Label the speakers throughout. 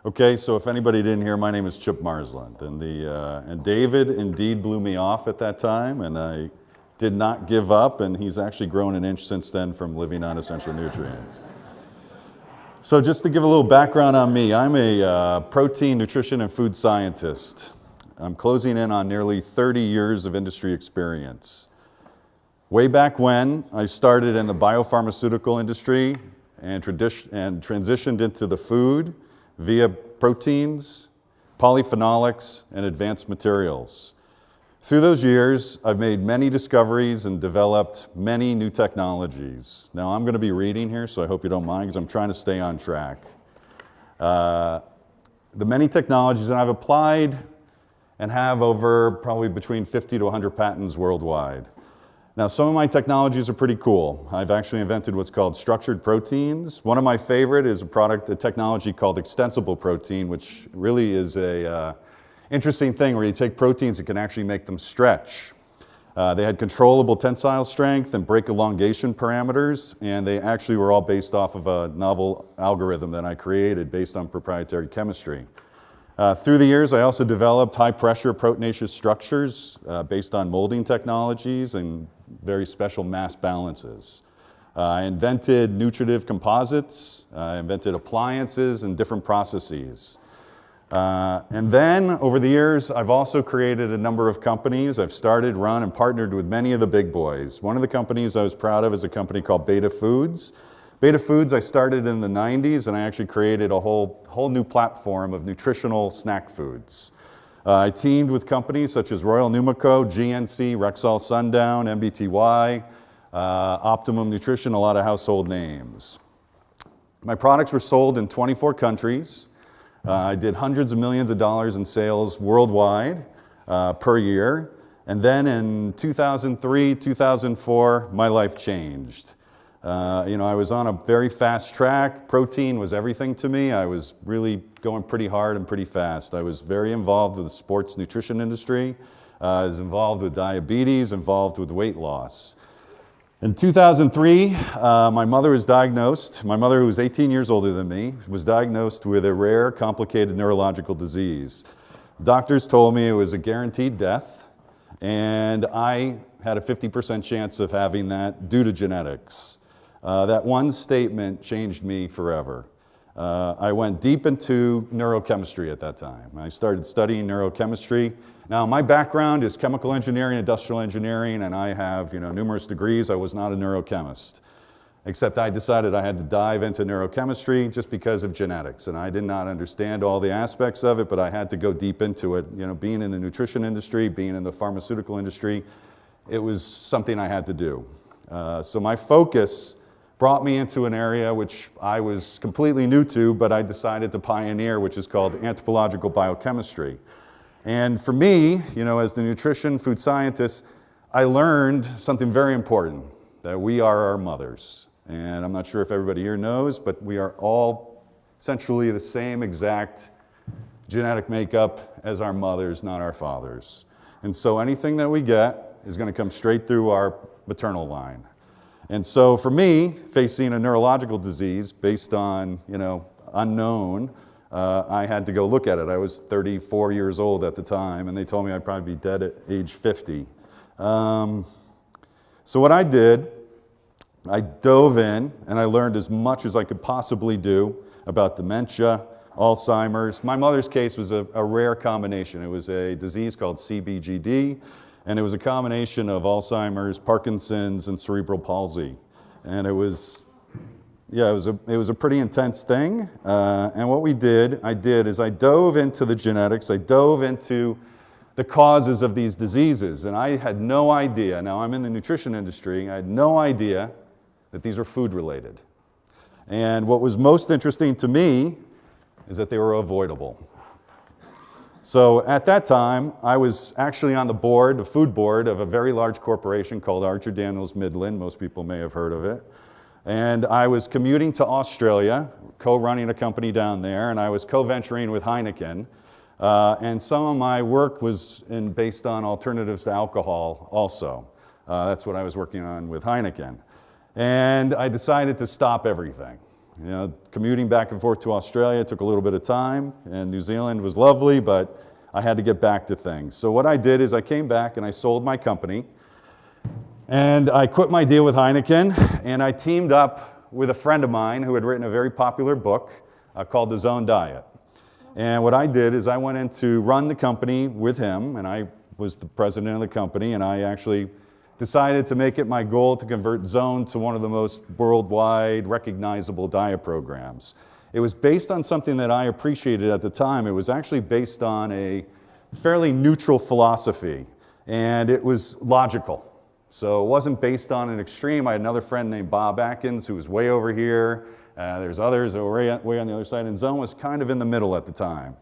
Speaker 1: Okay, so if anybody didn't hear, my name is Chip Marsland, and David indeed blew me off at that time, and I did not give up, and he's actually grown an inch since then from living on essential nutrients. So just to give a little background on me, I'm a protein, nutrition, and food scientist. I'm closing in on nearly 30 years of industry experience. Way back when, I started in the biopharmaceutical industry and transitioned into the food via proteins, polyphenolics, and advanced materials. Through those years, I've made many discoveries and developed many new technologies. Now, I'm going to be reading here, so I hope you don't mind, because I'm trying to stay on track. The many technologies that I've applied and have over probably between 50 to 100 patents worldwide. Now, some of my technologies are pretty cool. I've actually invented what's called structured proteins. One of my favorite is a technology called extensible protein, which really is a interesting thing where you take proteins and can actually make them stretch. They had controllable tensile strength and break elongation parameters, and they actually were all based off of a novel algorithm that I created based on proprietary chemistry. Through the years, I also developed high-pressure proteinaceous structures based on molding technologies and very special mass balances. I invented nutritive composites, I invented appliances and different processes. And then, over the years, I've also created a number of companies. I've started, run, and partnered with many of the big boys. One of the companies I was proud of is a company called Beta Foods. Beta Foods I started in the 90s, and I actually created a whole new platform of nutritional snack foods. I teamed with companies such as Royal Numico, GNC, Rexall Sundown, MBTY, Optimum Nutrition, a lot of household names. My products were sold in 24 countries. I did hundreds of millions of dollars in sales worldwide per year. And then in 2003, 2004, my life changed. I was on a very fast track. Protein was everything to me. I was really going pretty hard and pretty fast. I was very involved with the sports nutrition industry. I was involved with diabetes, involved with weight loss. In 2003, my mother was diagnosed. My mother, who was 18 years older than me, was diagnosed with a rare, complicated neurological disease. Doctors told me it was a guaranteed death, and I had a 50% chance of having that due to genetics. That one statement changed me forever. I went deep into neurochemistry at that time. I started studying neurochemistry. Now, my background is chemical engineering, industrial engineering, and I have numerous degrees. I was not a neurochemist, except I decided I had to dive into neurochemistry just because of genetics. And I did not understand all the aspects of it, but I had to go deep into it. Being in the nutrition industry, being in the pharmaceutical industry, it was something I had to do. So my focus brought me into an area which I was completely new to, but I decided to pioneer, which is called anthropological biochemistry. And for me, as the nutrition food scientist, I learned something very important, that we are our mothers. And I'm not sure if everybody here knows, but we are all essentially the same exact genetic makeup as our mothers, not our fathers. And so anything that we get is going to come straight through our maternal line. And so for me, facing a neurological disease based on, unknown, I had to go look at it. I was 34 years old at the time, and they told me I'd probably be dead at age 50. So what I did, I dove in, and I learned as much as I could possibly do about dementia, Alzheimer's. My mother's case was a rare combination. It was a disease called CBGD, and it was a combination of Alzheimer's, Parkinson's, and cerebral palsy. And it was a pretty intense thing. And what I did is I dove into the genetics. I dove into the causes of these diseases. And I had no idea. Now, I'm in the nutrition industry. I had no idea that these were food related. And what was most interesting to me is that they were avoidable. So at that time, I was actually on the food board of a very large corporation called Archer Daniels Midland. Most people may have heard of it. And I was commuting to Australia, co-running a company down there, and I was co-venturing with Heineken. And some of my work was based on alternatives to alcohol also. That's what I was working on with Heineken. And I decided to stop everything. You know, commuting back and forth to Australia took a little bit of time, and New Zealand was lovely, but I had to get back to things. So what I did is I came back and I sold my company, and I quit my deal with Heineken, and I teamed up with a friend of mine who had written a very popular book called The Zone Diet. And what I did is I went in to run the company with him, and I was the president of the company, and I actually decided to make it my goal to convert Zone to one of the most worldwide recognizable diet programs. It was based on something that I appreciated at the time. It was actually based on a fairly neutral philosophy, and it was logical. So it wasn't based on an extreme. I had another friend named Bob Atkins who was way over here. There's others that were way on the other side, and Zone was kind of in the middle at the time.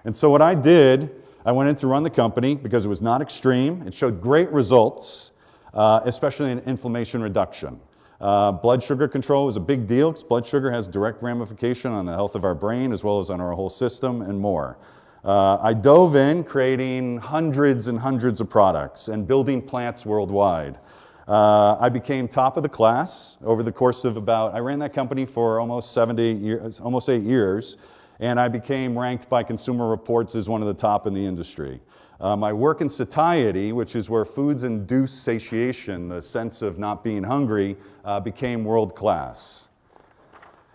Speaker 1: And so what I did, I went in to run the company because it was not extreme. It showed great results, especially in inflammation reduction. Blood sugar control was a big deal because blood sugar has direct ramification on the health of our brain as well as on our whole system and more. I dove in creating hundreds and hundreds of products and building plants worldwide. I became top of the class over the course of I ran that company for almost 8 years, and I became ranked by Consumer Reports as one of the top in the industry. My work in satiety, which is where foods induce satiation, the sense of not being hungry, became world class.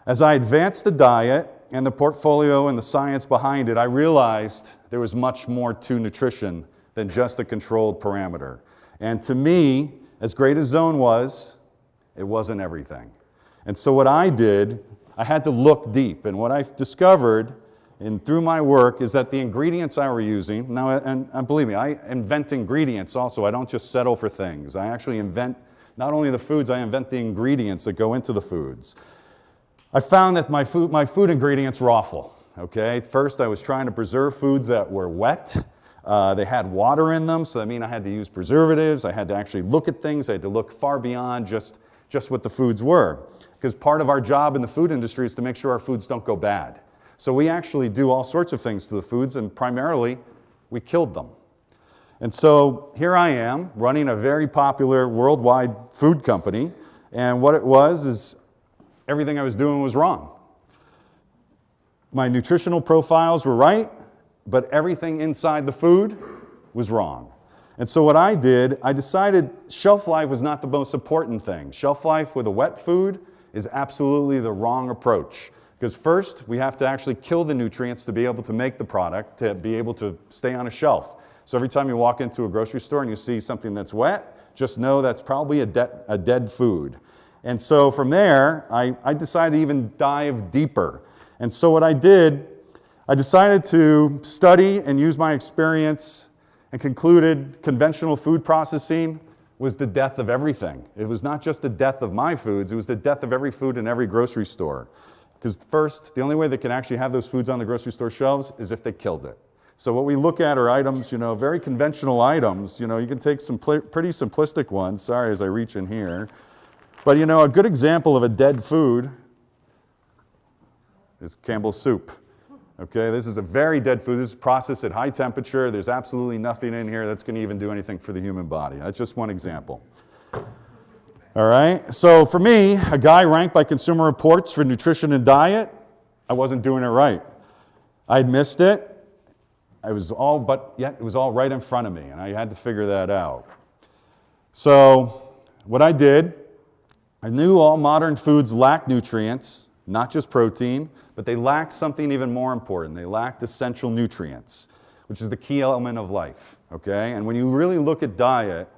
Speaker 1: As I advanced the diet and the portfolio and the science behind it, I realized there was much more to nutrition than just a controlled parameter. And to me, as great as Zone was, it wasn't everything. And so what I did, I had to look deep. And what I discovered and through my work is that the ingredients I were using, now, and believe me, I invent ingredients also. I don't just settle for things. I actually invent not only the foods, I invent the ingredients that go into the foods. I found that my food ingredients were awful. Okay? First, I was trying to preserve foods that were wet. They had water in them, so that means I had to use preservatives. I had to actually look at things. I had to look far beyond just what the foods were. Because part of our job in the food industry is to make sure our foods don't go bad. So we actually do all sorts of things to the foods, and primarily, we killed them. And so here I am, running a very popular worldwide food company, and what it was is everything I was doing was wrong. My nutritional profiles were right, but everything inside the food was wrong. And so what I did, I decided shelf life was not the most important thing. Shelf life with a wet food is absolutely the wrong approach. Because first, we have to actually kill the nutrients to be able to make the product, to be able to stay on a shelf. So every time you walk into a grocery store and you see something that's wet, just know that's probably a dead food. And so from there, I decided to even dive deeper. And so what I did, I decided to study and use my experience and concluded conventional food processing was the death of everything. It was not just the death of my foods, it was the death of every food in every grocery store. Because first, the only way they can actually have those foods on the grocery store shelves is if they killed it. So what we look at are items, very conventional items. You can take some pretty simplistic ones. Sorry as I reach in here. But a good example of a dead food is Campbell's soup. Okay, this is a very dead food. This is processed at high temperature. There's absolutely nothing in here that's going to even do anything for the human body. That's just one example. All right, so for me, a guy ranked by Consumer Reports for nutrition and diet, I wasn't doing it right. I'd missed it. Yet it was all right in front of me, and I had to figure that out. So what I did, I knew all modern foods lack nutrients, not just protein, but they lacked something even more important. They lacked essential nutrients, which is the key element of life, okay? And when you really look at diet,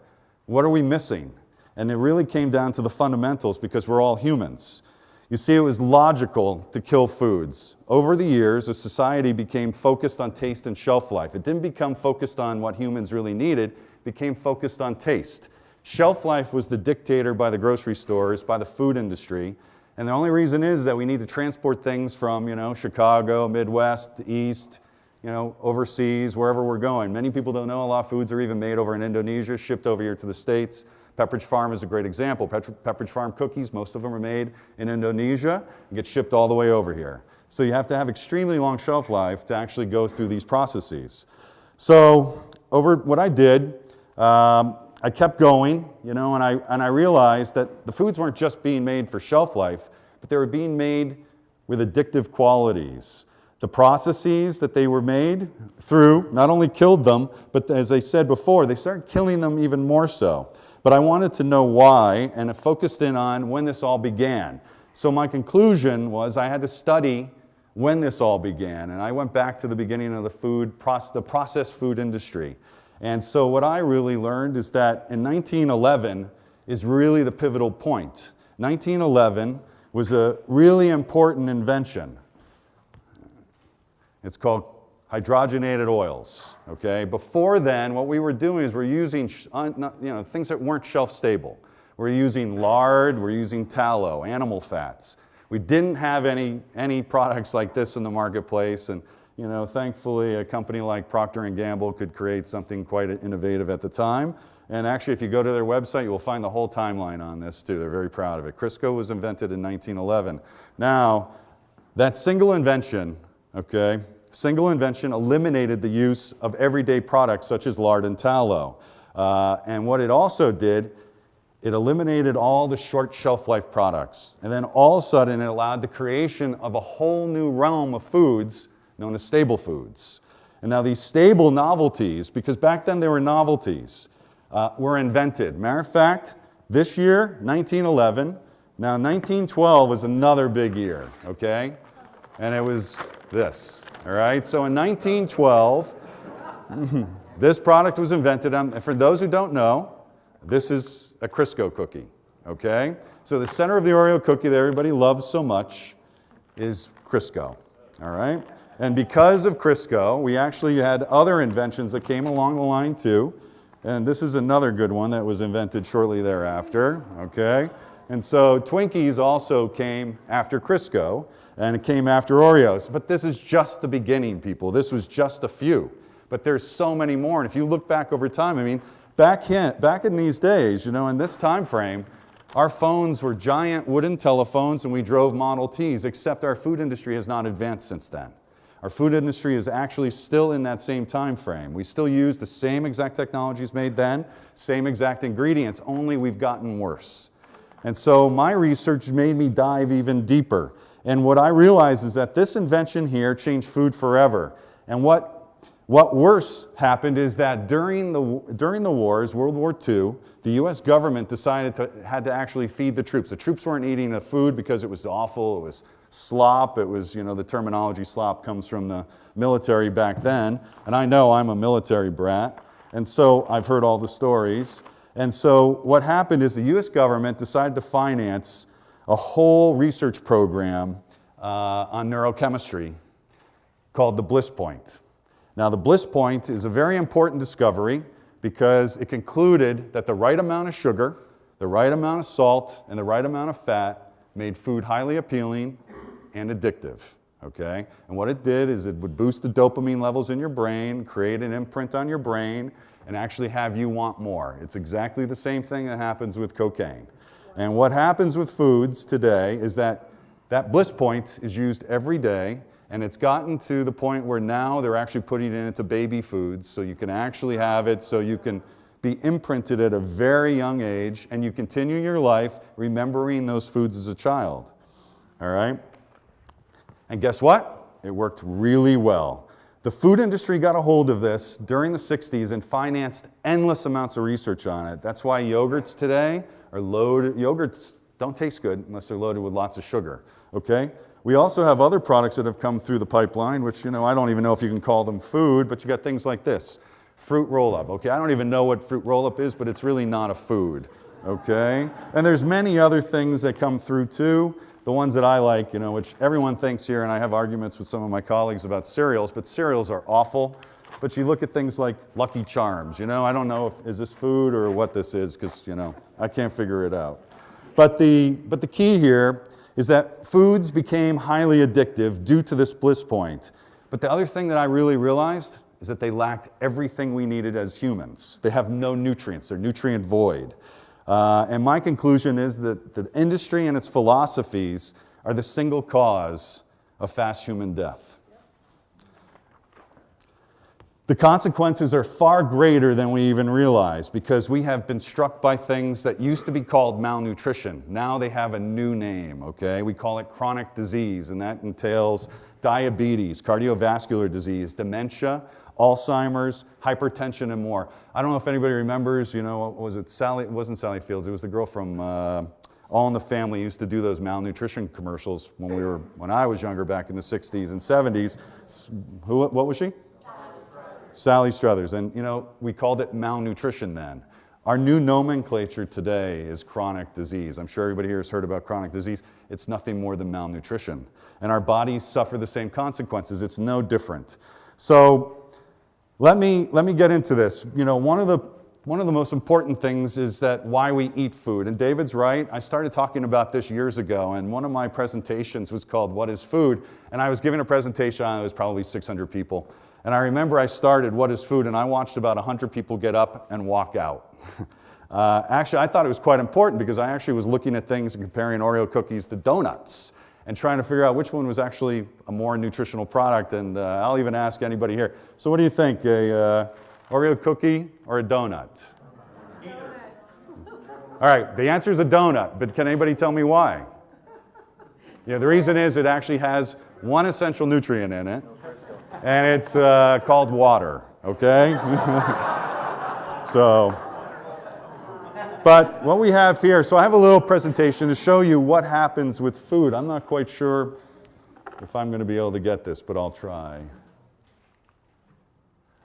Speaker 1: what are we missing? And it really came down to the fundamentals because we're all humans. You see, it was logical to kill foods. Over the years, a society became focused on taste and shelf life. It didn't become focused on what humans really needed, it became focused on taste. Shelf life was the dictator by the grocery stores, by the food industry. And the only reason is that we need to transport things from, Chicago, Midwest, East, overseas, wherever we're going. Many people don't know a lot of foods are even made over in Indonesia, shipped over here to the States. Pepperidge Farm is a great example. Pepperidge Farm cookies, most of them are made in Indonesia and get shipped all the way over here. So you have to have extremely long shelf life to actually go through these processes. So what I did, I kept going, and I realized that the foods weren't just being made for shelf life, but they were being made with addictive qualities. The processes that they were made through not only killed them, but as I said before, they started killing them even more so. But I wanted to know why, and it focused in on when this all began. So my conclusion was I had to study when this all began, and I went back to the beginning of the processed food industry. And so what I really learned is that in 1911 is really the pivotal point. 1911 was a really important invention. It's called hydrogenated oils, okay? Before then, what we were doing is we're using things that weren't shelf stable. We're using lard, we're using tallow, animal fats. We didn't have any products like this in the marketplace, and thankfully a company like Procter & Gamble could create something quite innovative at the time. And actually, if you go to their website, you will find the whole timeline on this too. They're very proud of it. Crisco was invented in 1911. Now, that single invention, okay, eliminated the use of everyday products such as lard and tallow. And what it also did, it eliminated all the short shelf life products. And then all of a sudden, it allowed the creation of a whole new realm of foods known as staple foods. And now these stable novelties, because back then they were novelties, were invented. Matter of fact, this year, 1911, now 1912 was another big year, okay? And it was this, all right? So in 1912, this product was invented. And for those who don't know, this is a Crisco cookie, okay? So the center of the Oreo cookie that everybody loves so much is Crisco, all right? And because of Crisco, we actually had other inventions that came along the line too. And this is another good one that was invented shortly thereafter, okay? And so Twinkies also came after Crisco, and it came after Oreos. But this is just the beginning, people. This was just a few. But there's so many more. And if you look back over time, I mean, back in these days, in this time frame, our phones were giant wooden telephones, and we drove Model Ts, except our food industry has not advanced since then. Our food industry is actually still in that same time frame. We still use the same exact technologies made then, same exact ingredients, only we've gotten worse. And so my research made me dive even deeper. And what I realized is that this invention here changed food forever. And what worse happened is that during the wars, World War II, the US government had to actually feed the troops. The troops weren't eating the food because it was awful, it was slop. It was, the terminology slop comes from the military back then. And I know I'm a military brat. And so I've heard all the stories. And so what happened is the US government decided to finance a whole research program on neurochemistry called the Bliss Point. Now the Bliss Point is a very important discovery because it concluded that the right amount of sugar, the right amount of salt, and the right amount of fat made food highly appealing and addictive, okay? And what it did is it would boost the dopamine levels in your brain, create an imprint on your brain, and actually have you want more. It's exactly the same thing that happens with cocaine. And what happens with foods today is that Bliss Point is used every day, and it's gotten to the point where now they're actually putting it into baby foods, so you can actually have it, so you can be imprinted at a very young age, and you continue your life remembering those foods as a child, all right? And guess what? It worked really well. The food industry got a hold of this during the 60s and financed endless amounts of research on it. That's why yogurts today are loaded. Yogurts don't taste good unless they're loaded with lots of sugar, okay? We also have other products that have come through the pipeline, which, I don't even know if you can call them food, but you got things like this. Fruit roll-up, okay? I don't even know what fruit roll-up is, but it's really not a food, okay? And there's many other things that come through too. The ones that I like, which everyone thinks here, and I have arguments with some of my colleagues about cereals, but cereals are awful. But you look at things like Lucky Charms, I don't know is this food or what this is, because, I can't figure it out. But the key here is that foods became highly addictive due to this bliss point. But the other thing that I really realized is that they lacked everything we needed as humans. They have no nutrients, they're nutrient void. And my conclusion is that the industry and its philosophies are the single cause of fast human death. The consequences are far greater than we even realize because we have been struck by things that used to be called malnutrition. Now they have a new name, okay? We call it chronic disease, and that entails diabetes, cardiovascular disease, dementia, Alzheimer's, hypertension, and more. I don't know if anybody remembers, you know, was it Sally? It wasn't Sally Fields. It was the girl from All in the Family used to do those malnutrition commercials when I was younger, back in the 60s and 70s. What was she? Sally Struthers, and you know, we called it malnutrition then. Our new nomenclature today is chronic disease. I'm sure everybody here has heard about chronic disease. It's nothing more than malnutrition. And our bodies suffer the same consequences. It's no different. So let me get into this. You know, one of the most important things is that why we eat food. And David's right. I started talking about this years ago, and one of my presentations was called What is Food? And I was giving a presentation, it was probably 600 people. And I remember I started What is Food? And I watched about 100 people get up and walk out. Actually, I thought it was quite important because I actually was looking at things and comparing Oreo cookies to donuts and trying to figure out which one was actually a more nutritional product. And I'll even ask anybody here. So what do you think, a Oreo cookie or a donut? All right, the answer is a donut, but can anybody tell me why? Yeah, the reason is it actually has one essential nutrient in it. And it's called water, okay? But what we have here, so I have a little presentation to show you what happens with food. I'm not quite sure if I'm going to be able to get this, but I'll try.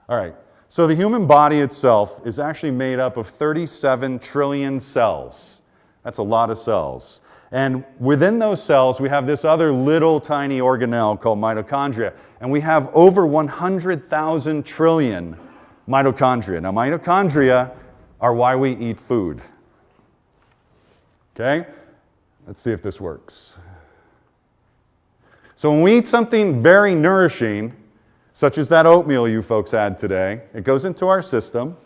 Speaker 1: All right, so the human body itself is actually made up of 37 trillion cells. That's a lot of cells. And within those cells, we have this other little tiny organelle called mitochondria. And we have over 100,000 trillion mitochondria. Now, mitochondria are why we eat food. Okay? Let's see if this works. So when we eat something very nourishing, such as that oatmeal you folks had today, it goes into our system.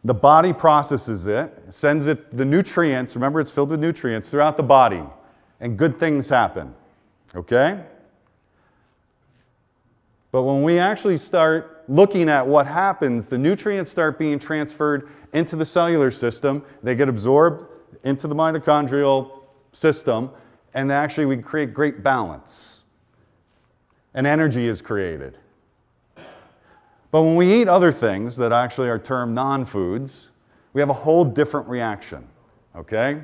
Speaker 1: The body processes it, sends it the nutrients, remember it's filled with nutrients, throughout the body, and good things happen, okay? But when we actually start looking at what happens, the nutrients start being transferred into the cellular system, they get absorbed into the mitochondrial system, and actually we create great balance, and energy is created. But when we eat other things that actually are termed non-foods, we have a whole different reaction, okay?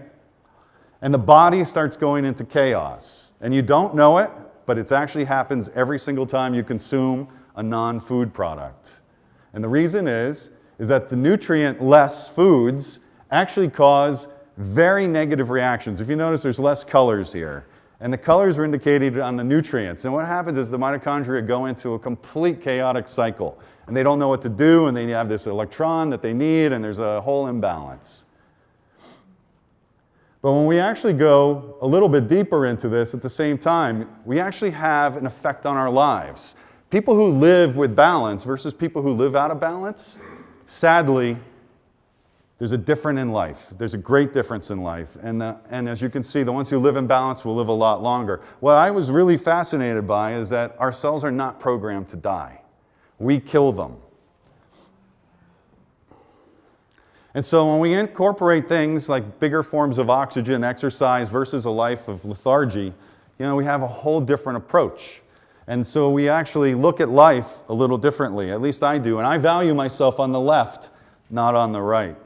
Speaker 1: And the body starts going into chaos. And you don't know it, but it actually happens every single time you consume a non-food product. And the reason is that the nutrient-less foods actually cause very negative reactions. If you notice, there's less colors here. And the colors are indicated on the nutrients. And what happens is the mitochondria go into a complete chaotic cycle. And they don't know what to do, and they have this electron that they need, and there's a whole imbalance. But when we actually go a little bit deeper into this at the same time, we actually have an effect on our lives. People who live with balance versus people who live out of balance, sadly, there's a difference in life. There's a great difference in life. And as you can see, the ones who live in balance will live a lot longer. What I was really fascinated by is that our cells are not programmed to die. We kill them. And so when we incorporate things like bigger forms of oxygen, exercise versus a life of lethargy, you know, we have a whole different approach. And so we actually look at life a little differently. At least I do. And I value myself on the left, not on the right.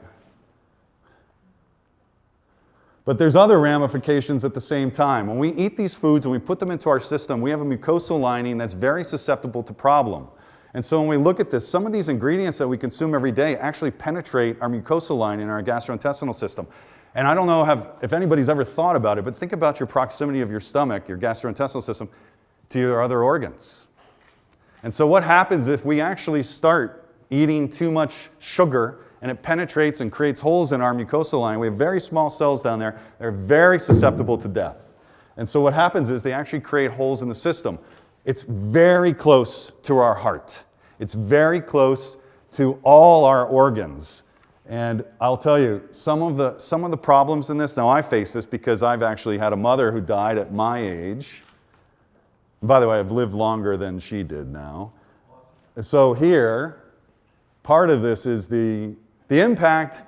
Speaker 1: But there's other ramifications at the same time. When we eat these foods and we put them into our system, we have a mucosal lining that's very susceptible to problem. And so when we look at this, some of these ingredients that we consume every day actually penetrate our mucosal lining in our gastrointestinal system. And I don't know if anybody's ever thought about it, but think about your proximity of your stomach, your gastrointestinal system, to your other organs. And so what happens if we actually start eating too much sugar and it penetrates and creates holes in our mucosal lining? We have very small cells down there. They're very susceptible to death. And so what happens is they actually create holes in the system. It's very close to our heart. It's very close to all our organs. And I'll tell you, some of the problems in this, now I face this because I've actually had a mother who died at my age. By the way, I've lived longer than she did now. So here, part of this is the impact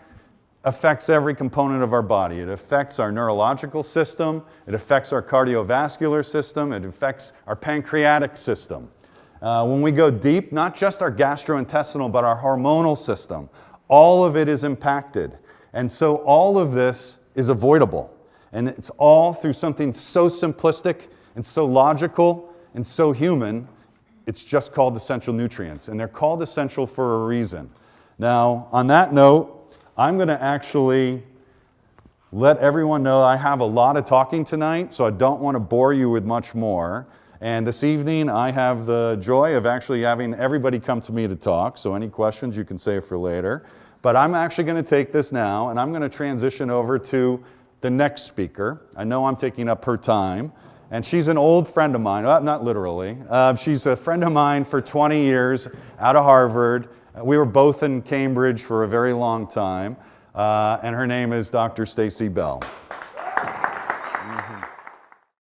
Speaker 1: affects every component of our body. It affects our neurological system, it affects our cardiovascular system, it affects our pancreatic system. When we go deep, not just our gastrointestinal, but our hormonal system, all of it is impacted. And so all of this is avoidable. And it's all through something so simplistic and so logical and so human. It's just called essential nutrients. And they're called essential for a reason. Now, on that note, I'm going to actually let everyone know I have a lot of talking tonight, so I don't want to bore you with much more. And this evening, I have the joy of actually having everybody come to me to talk, so any questions you can save for later. But I'm actually going to take this now, and I'm going to transition over to the next speaker. I know I'm taking up her time, and she's an old friend of mine, well, not literally. She's a friend of mine for 20 years out of Harvard. We were both in Cambridge for a very long time, and her name is Dr. Stacey Bell.